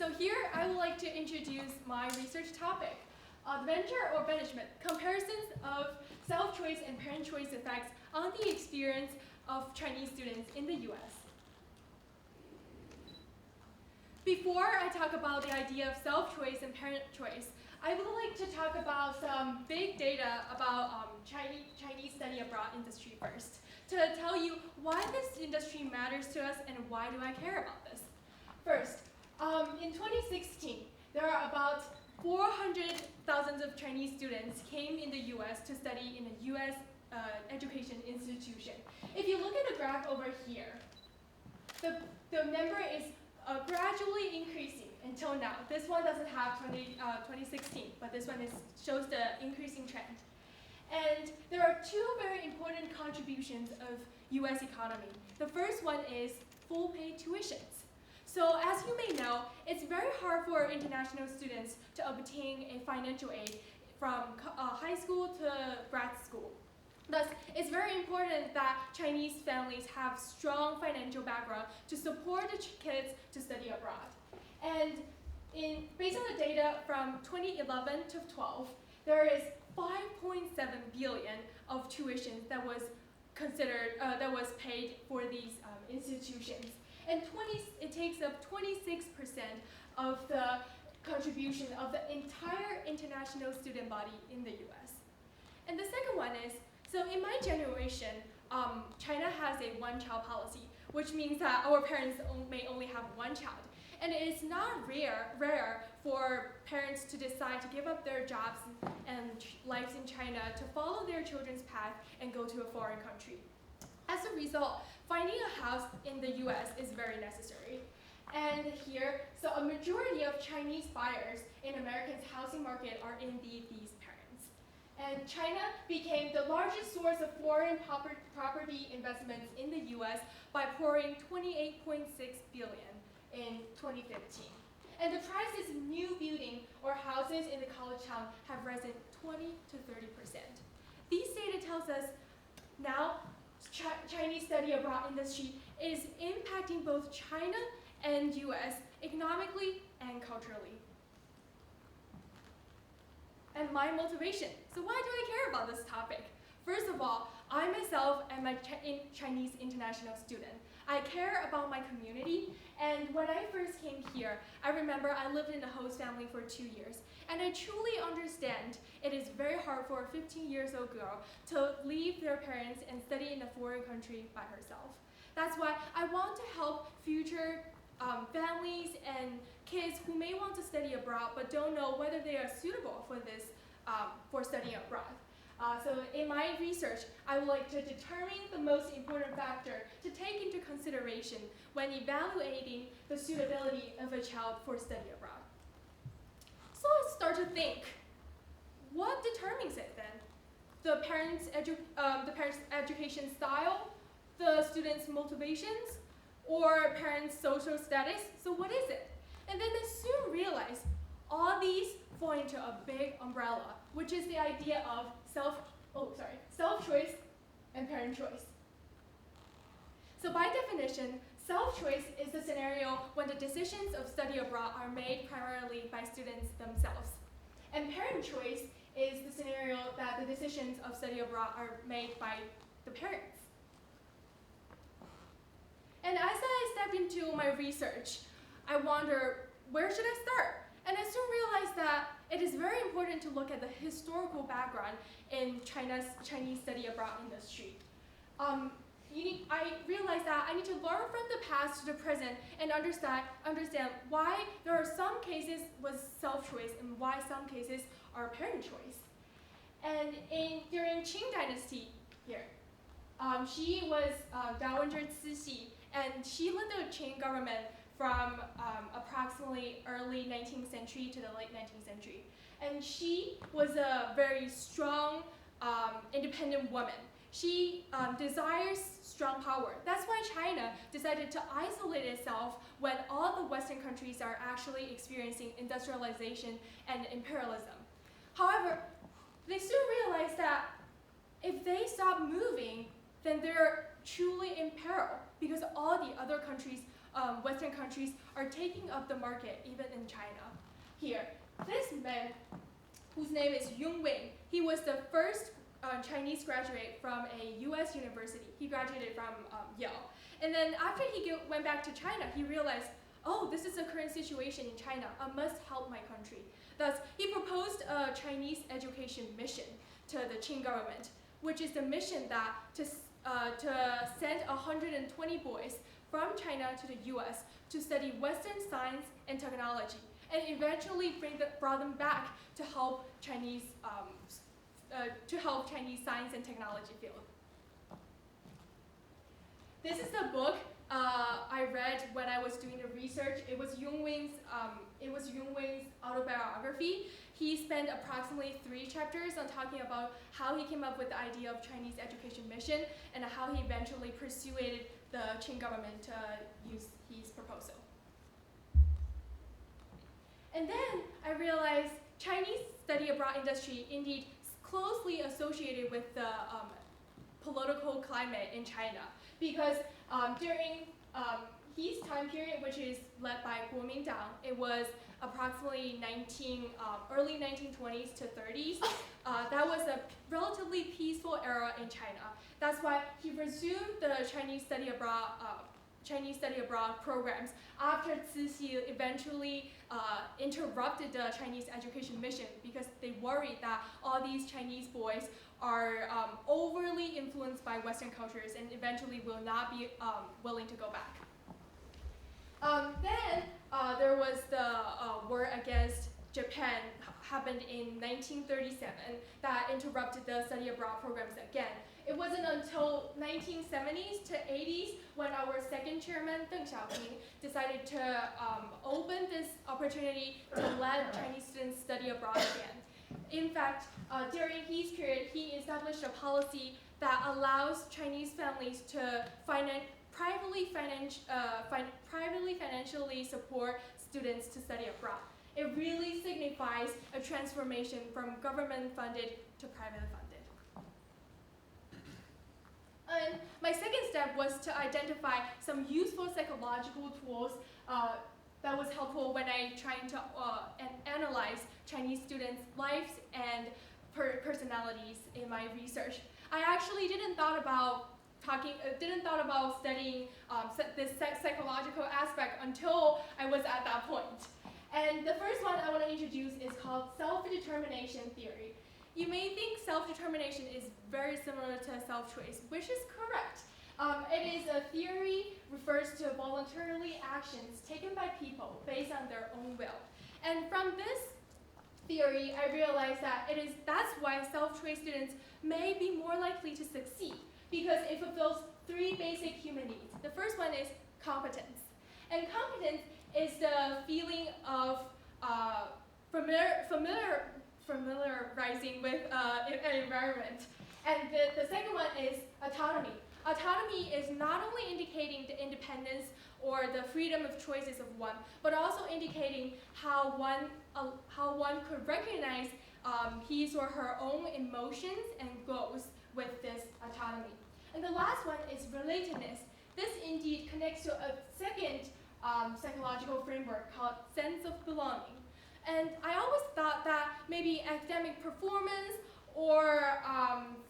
So here I would like to introduce my research topic, adventure or banishment, comparisons of self-choice and parent choice effects on the experience of Chinese students in the US. Before I talk about the idea of self-choice and parent choice, I would like to talk about some big data about Chinese study abroad industry first, to tell you why this industry matters to us and why do I care about this. First, in 2016, there are about 400,000 of Chinese students came in the US to study in a US education institution. If you look at the graph over here, the number is gradually increasing until now. This one doesn't have 2016, but this one shows the increasing trend. And there are two very important contributions of US economy. The first one is full pay tuitions. So as you may know, it's very hard for international students to obtain a financial aid from high school to grad school. Thus, it's very important that Chinese families have strong financial background to support the kids to study abroad. And based on the data from 2011 to 12, there is 5.7 billion of tuition that was paid for these institutions. And it takes up 26% of the contribution of the entire international student body in the US. And the second one is, so in my generation, China has a one-child policy, which means that our parents may only have one child. And it is not rare for parents to decide to give up their jobs and lives in China to follow their children's path and go to a foreign country. As a result, finding a house in the US is very necessary. And here, so a majority of Chinese buyers in America's housing market are indeed these parents. And China became the largest source of foreign property investments in the US by pouring $28.6 billion in 2015. And the prices of new building or houses in the college town have risen 20 to 30%. These data tells us now Chinese study abroad industry is impacting both China and US economically and culturally. And my motivation. So why do I care about this topic? First of all, I myself am a Chinese international student. I care about my community, and when I first came here, I remember I lived in a host family for 2 years, and I truly understand it is very hard for a 15-year-old girl to leave their parents and study in a foreign country by herself. That's why I want to help future families and kids who may want to study abroad but don't know whether they are suitable for this, for studying abroad. So in my research, I would like to determine the most important factor to take into consideration when evaluating the suitability of a child for study abroad. So let's start to think, what determines it then? The parents' education style, the students' motivations, or parents' social status? So what is it? And then I soon realized all these fall into a big umbrella, which is the idea of self-choice and parent choice. So by definition, self-choice is the scenario when the decisions of study abroad are made primarily by students themselves. And parent choice is the scenario that the decisions of study abroad are made by the parents. And as I stepped into my research, I wonder, where should I start? And I soon realized that it is very important to look at the historical background in China's Chinese study abroad industry. I realized that I need to learn from the past to the present and understand why there are some cases with self-choice and why some cases are parent choice. And during Qing Dynasty here, she was Dowager Cixi, and she led the Qing government from approximately early 19th century to the late 19th century. And she was a very strong, independent woman. She desires strong power. That's why China decided to isolate itself when all the Western countries are actually experiencing industrialization and imperialism. However, they soon realized that if they stop moving, then they're truly in peril because all the other countries Western countries are taking up the market, even in China. Here, this man, whose name is Yumi, he was the first Chinese graduate from a US university. He graduated from Yale. And then after he went back to China, he realized, oh, this is the current situation in China. I must help my country. Thus, he proposed a Chinese education mission to the Qing government, which is the mission that to send 120 boys from China to the US to study Western science and technology, and eventually brought them back to help Chinese science and technology field. This is the book I read when I was doing the research. It was Yumi's autobiography. He spent approximately 3 chapters on talking about how he came up with the idea of Chinese education mission and how he eventually persuaded the Qing government to use his proposal. And then I realized Chinese study abroad industry indeed closely associated with the political climate in China, because during his time period, which is led by Kuomintang, it was approximately early 1920s to 30s. That was a relatively peaceful era in China. That's why he resumed the Chinese study abroad programs after Cixi eventually interrupted the Chinese education mission, because they worried that all these Chinese boys are overly influenced by Western cultures and eventually will not be willing to go back. Then there was the war against Japan, happened in 1937, that interrupted the study abroad programs again. It wasn't until 1970s to 80s when our second chairman, Deng Xiaoping, decided to open this opportunity to let Chinese students study abroad again. In fact, during his period, he established a policy that allows Chinese families to privately financially support students to study abroad. It really signifies a transformation from government-funded to private-funded. And my second step was to identify some useful psychological tools that was helpful when I tried to analyze Chinese students' lives and personalities in my research. I actually didn't thought about studying this psychological aspect until I was at that point. And the first one I want to introduce is called self-determination theory. You may think self-determination is very similar to self-choice, which is correct. It is a theory refers to voluntarily actions taken by people based on their own will. And from this theory, I realized that that's why self-choice students may be more likely to succeed, because it fulfills 3 basic human needs. The first one is competence. And competence is the feeling of familiarizing with an environment. And the second one is autonomy. Autonomy is not only indicating the independence or the freedom of choices of one, but also indicating how one could recognize his or her own emotions and goals with this autonomy. And the last one is relatedness. This indeed connects to a second psychological framework called sense of belonging. And I always thought that maybe academic performance or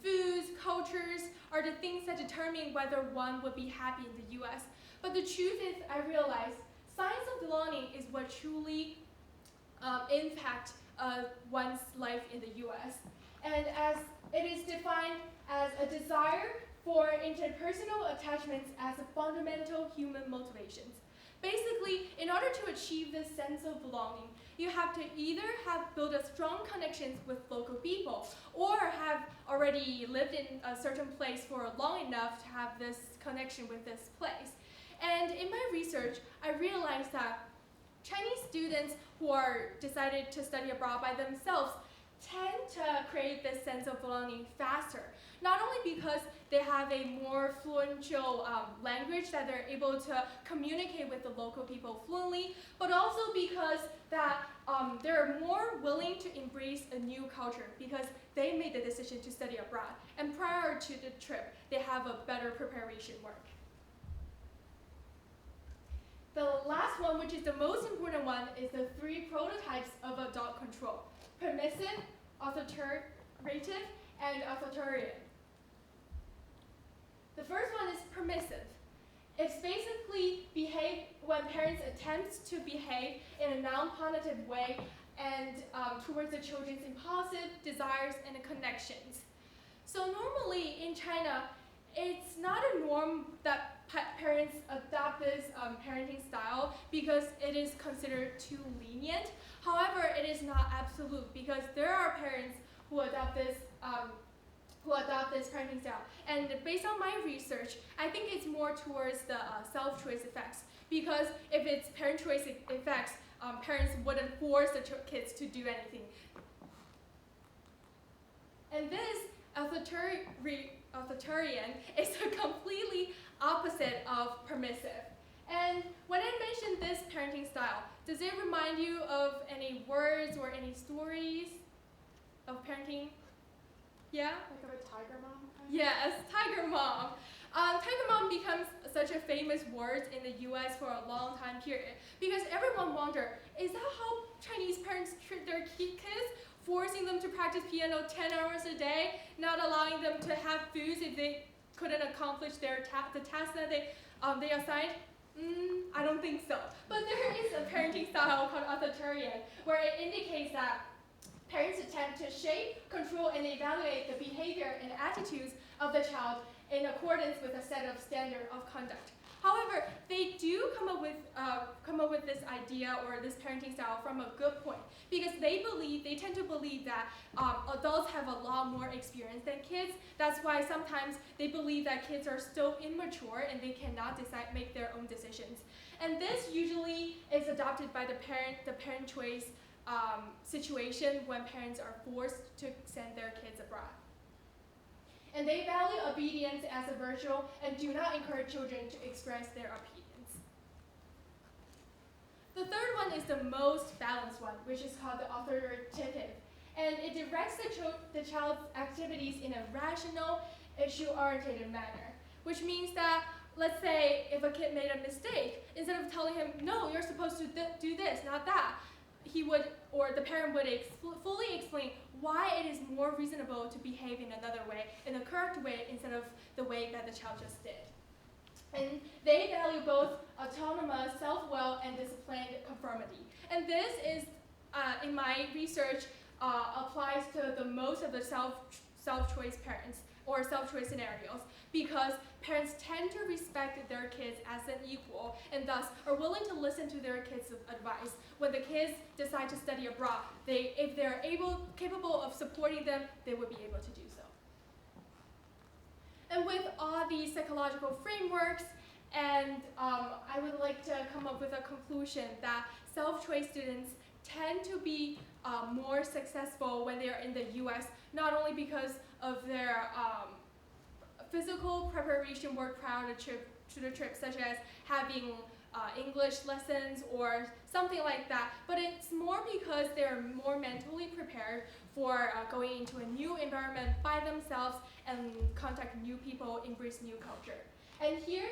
foods, cultures are the things that determine whether one would be happy in the US. But the truth is, I realized sense of belonging is what truly impacts one's life in the US. And as it is defined as a desire for interpersonal attachments as a fundamental human motivations. Basically, in order to achieve this sense of belonging, you have to either have built a strong connections with local people or have already lived in a certain place for long enough to have this connection with this place. And in my research, I realized that Chinese students who are decided to study abroad by themselves tend to create this sense of belonging faster. Not only because they have a more fluential language that they're able to communicate with the local people fluently, but also because that they're more willing to embrace a new culture because they made the decision to study abroad. And prior to the trip, they have a better preparation work. The last one, which is the most important one, is the 3 prototypes of adult control: permissive, authoritative, and authoritarian. The first one is permissive. It's basically when parents attempt to behave in a non-punitive way and towards the children's impulsive desires and connections. So normally in China, it's not a norm that parents adopt this parenting style because it is considered too lenient. However, it is not absolute because there are parents who adopt this parenting style. And based on my research, I think it's more towards the self-choice effects, because if it's parent choice effects, parents wouldn't force the kids to do anything. And this authoritarian is a completely opposite of permissive. And when I mentioned this parenting style, does it remind you of any words or any stories of parenting? Yeah? Like of a tiger mom? Yes, tiger mom. Tiger mom becomes such a famous word in the US for a long time period because everyone wondered, is that how Chinese parents treat their kids? Forcing them to practice piano 10 hours a day, not allowing them to have foods if they couldn't accomplish the task that they assigned? I don't think so. But there is a parenting style called authoritarian, where it indicates that parents attempt to shape, control, and evaluate the behavior and attitudes of the child in accordance with a set of standard of conduct. However, they do come up with this idea or this parenting style from a good point, because they tend to believe that adults have a lot more experience than kids. That's why sometimes they believe that kids are still immature and they cannot make their own decisions. And this usually is adopted by the parent choice situation when parents are forced to send their kids abroad. And they value obedience as a virtue and do not encourage children to express their opinions. The third one is the most balanced one, which is called the authoritative. And it directs the child's activities in a rational, issue-oriented manner, which means that, let's say, if a kid made a mistake, instead of telling him, no, you're supposed to do this, not that, the parent would fully explain why it is more reasonable to behave in another way, in a correct way, instead of the way that the child just did. And they value both autonomous self-will and disciplined conformity. And this is, in my research, applies to the most of the self-choice parents or self-choice scenarios, because parents tend to respect their kids as an equal and thus are willing to listen to their kids' advice. When the kids decide to study abroad, if they're capable of supporting them, they would be able to do so. And with all these psychological frameworks, and I would like to come up with a conclusion that self-choice students tend to be more successful when they are in the US, not only because of their physical preparation work prior to the trip, such as having English lessons or something like that, but it's more because they're more mentally prepared for going into a new environment by themselves and contact new people, embrace new culture. And here,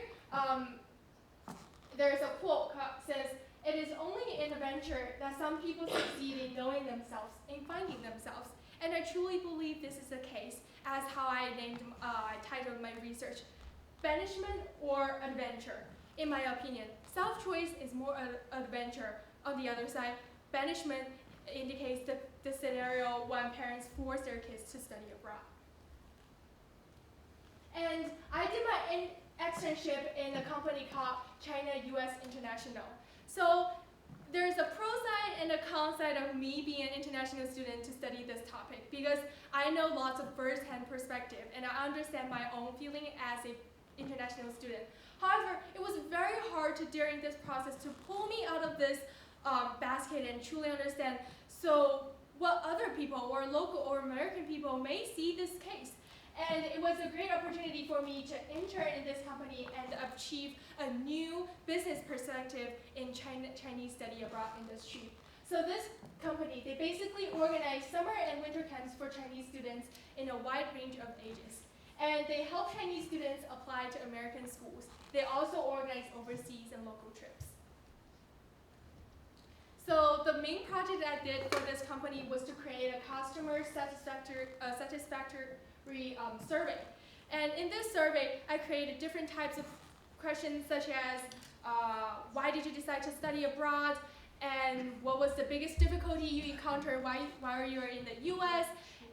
there's a quote that says, "It is only in adventure that some people succeed in knowing themselves, in finding themselves." And I truly believe this is the case, as how I titled my research, Banishment or Adventure. In my opinion, self-choice is more adventure. On the other side, banishment indicates the scenario when parents force their kids to study abroad. And I did my externship in a company called China-US International. So there's a pro side and a con side of me being an international student to study this topic, because I know lots of first-hand perspective and I understand my own feeling as an international student. However, it was very hard during this process to pull me out of this basket and truly understand what other people or local or American people may see this case. And it was a great opportunity for me to intern in this company and achieve a new business perspective in Chinese study abroad industry. So this company, they basically organize summer and winter camps for Chinese students in a wide range of ages. And they help Chinese students apply to American schools. They also organize overseas and local trips. So the main project I did for this company was to create a customer satisfactory survey. And in this survey, I created different types of questions such as why did you decide to study abroad, and what was the biggest difficulty you encountered while you were in the US.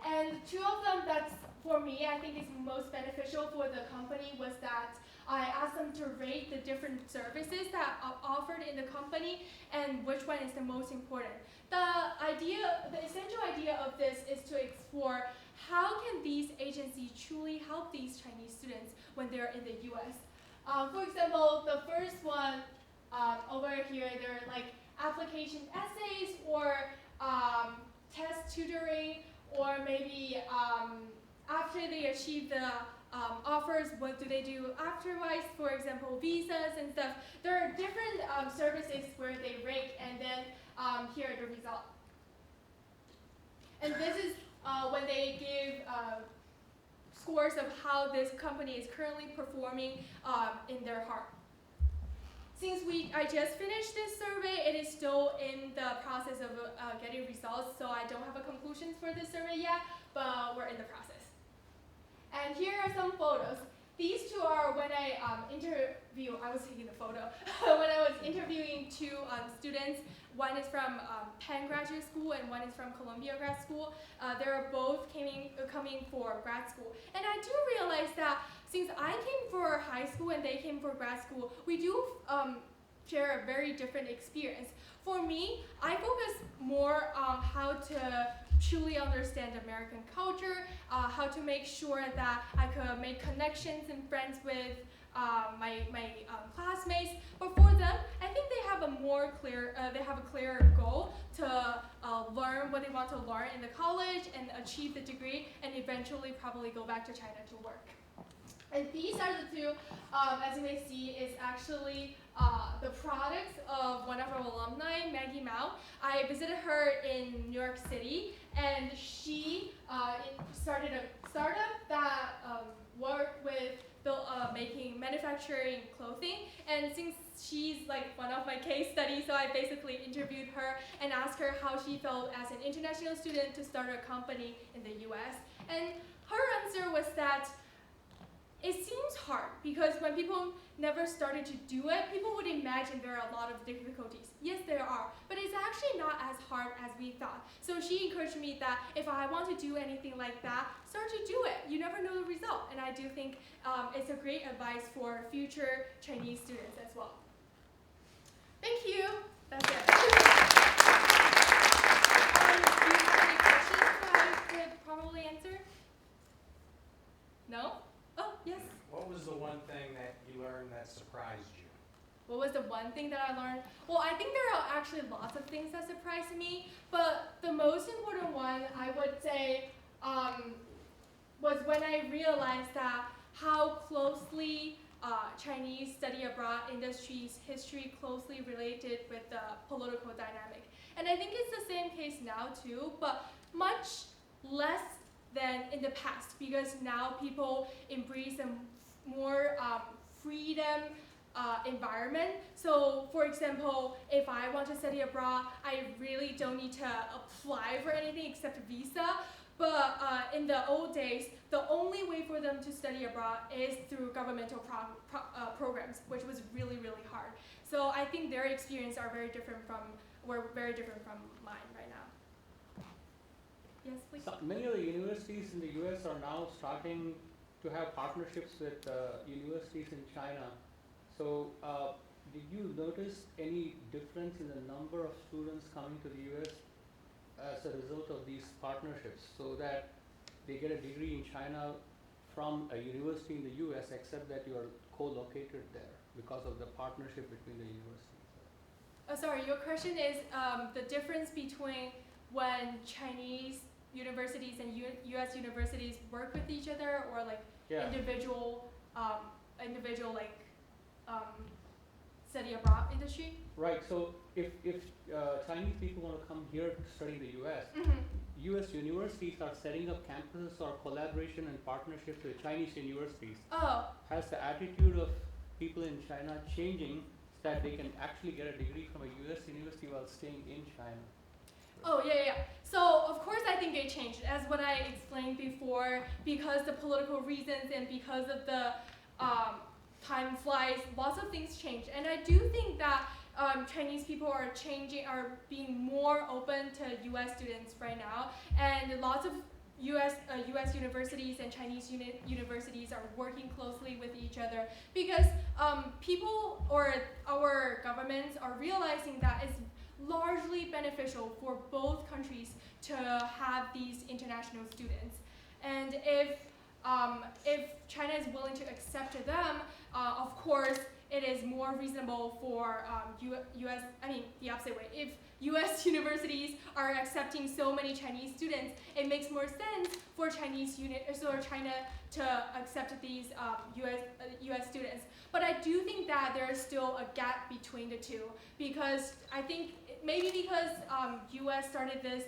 And two of them that's for me, I think is most beneficial for the company was that I asked them to rate the different services that are offered in the company and which one is the most important. The essential idea of this is to explore how can these agencies truly help these Chinese students when they're in the US. For example, the first one over here, they're like application essays or test tutoring, or maybe after they achieve the offers, what do they do afterwards? For example, visas and stuff. There are different services where they rate, and then here are the result. And this is when they give scores of how this company is currently performing in their heart. Since I just finished this survey, it is still in the process of getting results, so I don't have a conclusion for this survey yet, but we're in the process. And here are some photos. These two are when I I was taking the photo, when I was interviewing two students. One is from Penn Graduate School and one is from Columbia Grad School. They're both coming for grad school. And I do realize that since I came for high school and they came for grad school, we do share a very different experience. For me, I focus more on how to truly understand American culture, how to make sure that I could make connections and friends with my classmates. But for them, I think they have a clearer goal to learn what they want to learn in the college and achieve the degree, and eventually probably go back to China to work. And these are the two, as you may see, is actually the products of one of our alumni, Maggie Mao. I visited her in New York City, and she started a startup that worked with manufacturing clothing. And since she's like one of my case studies, so I basically interviewed her and asked her how she felt as an international student to start a company in the US. And her answer was that it seems hard because when people never started to do it, people would imagine there are a lot of difficulties. Yes, there are, but it's actually not as hard as we thought. So she encouraged me that if I want to do anything like that, start to do it. You never know the result. And I do think it's a great advice for future Chinese students as well. Thank you. That's it. Do you have any questions that I could probably answer? No? Oh, yes. What was the one thing that you learned that surprised you? What was the one thing that I learned? Well, I think there are actually lots of things that surprised me, but the most important one I would say was when I realized that how closely Chinese study abroad industry's history closely related with the political dynamic. And I think it's the same case now too, but much less than in the past, because now people embrace a more freedom environment. So for example, if I want to study abroad, I really don't need to apply for anything except a visa. But in the old days, the only way for them to study abroad is through governmental programs, which was really, really hard. So I think their experience were very different from mine right now. Yes, please. So many of the universities in the US are now starting to have partnerships with universities in China. So did you notice any difference in the number of students coming to the US as a result of these partnerships, so that they get a degree in China from a university in the US, except that you are co-located there because of the partnership between the universities? Oh, sorry, your question is the difference between when Chinese universities and U.S. universities work with each other, or like individual study abroad industry? Right. So if Chinese people want to come here to study in the U.S., U.S. universities are setting up campuses or collaboration and partnerships with Chinese universities. Oh. Has the attitude of people in China changing that they can actually get a degree from a US university while staying in China? Oh, yeah. So, of course, I think it changed, as what I explained before, because the political reasons and because of the time flies, lots of things change. And I do think that Chinese people are being more open to US students right now. And lots of US universities and Chinese universities are working closely with each other because people or our governments are realizing that it's largely beneficial for both countries to have these international students. And if China is willing to accept them, of course, it is more reasonable for the opposite way. If US universities are accepting so many Chinese students, it makes more sense for China to accept these US students. But I do think that there is still a gap between the two because I think maybe because US started this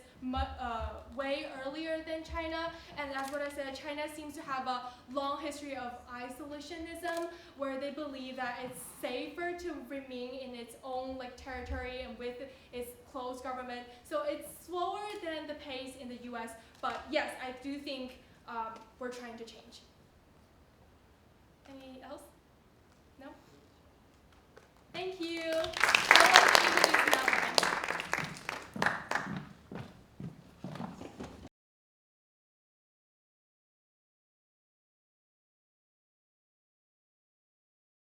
way earlier than China, and as what I said, China seems to have a long history of isolationism, where they believe that it's safer to remain in its own territory and with its closed government. So it's slower than the pace in the US, but yes, I do think we're trying to change. Any else? No? Thank you.